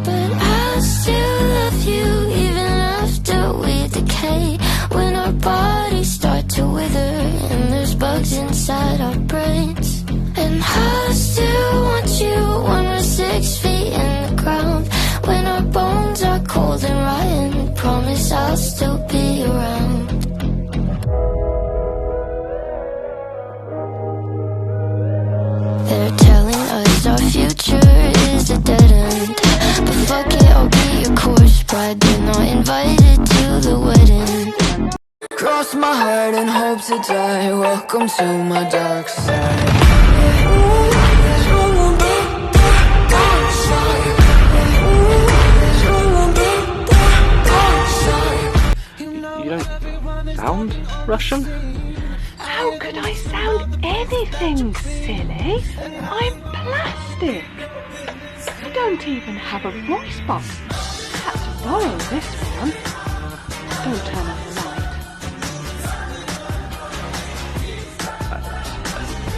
But I still love you even after we decay. When our bodies start to wither and there's bugs inside our brains. And I still want you when we're 6 feet in the ground. When our bones are cold and rotten, promise I'll still be around. They're telling us our future is a dead end, but fuck it, I'll be your corpse bride. They're not invited to the wedding. Cross my heart and hope to die. Welcome to my dark side. You don't sound Russian? How could I sound anything, silly? I'm plastic. I don't even have a voice box. I had to borrow this one. Don't turn off the light.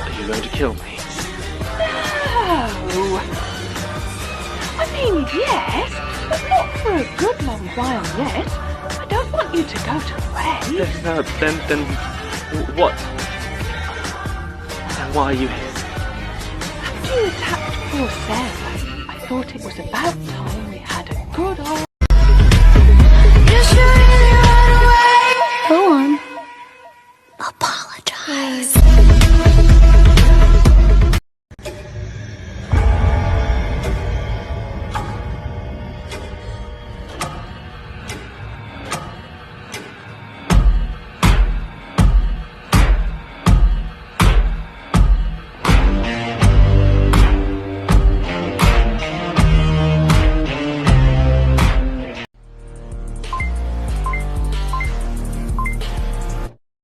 Are you going to kill me? No! I mean, yes, but not for a good long while yet. I don't want you to go to waste. Then what? Then why are you here? After you attacked poor Sarah, I thought it was about time we had a good old... Go on. Apologize.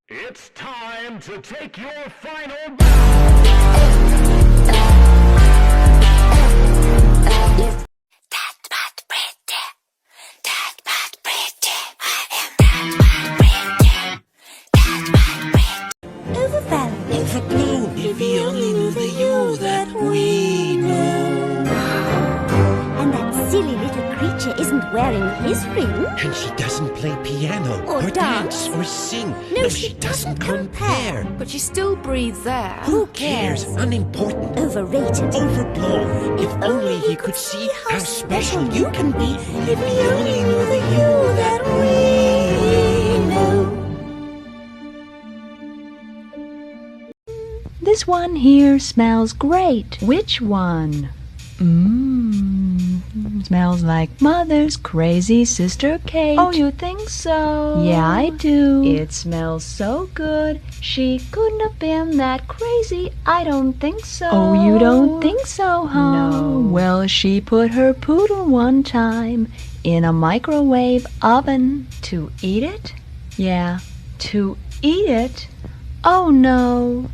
It's time to take your final Overblown, if he only knew the you that we know. And that silly little creature isn't wearing his ring. And she doesn't play piano, Or dance. or sing. No, she doesn't compare. But she still breathes air. Who cares? Unimportant. Overrated. Overblown. If only he could see how special you can be. If he only knew the you that we know. This one here smells great. Which one? Smells like Mother's crazy sister Kate. Oh, you think so? Yeah, I do. It smells so good. She couldn't have been that crazy. I don't think so. Oh, you don't think so, huh? No. Well, she put her poodle one time in a microwave oven. To eat it? Yeah, to eat it? Oh, no.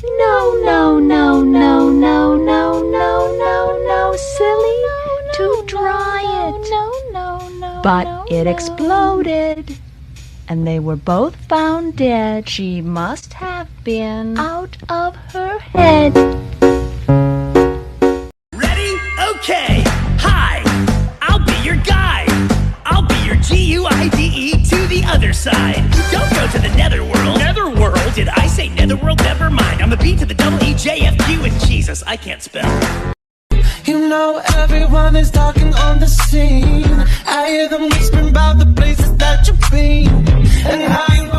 No, no, no, no, no, no, no, no, no, silly, to dry it. But it exploded, and they were both found dead. She must have been out of her head. Ready? Okay. Hi, I'll be your guide. I'll be your GUIDE to the other side. Don't go to the netherworld. Netherworld? Did I say netherworld? Never mind. I'm the B to the double EJFQ and Jesus, I can't spell. You know everyone is talking on the scene. I hear them whispering about the places that you've been and how you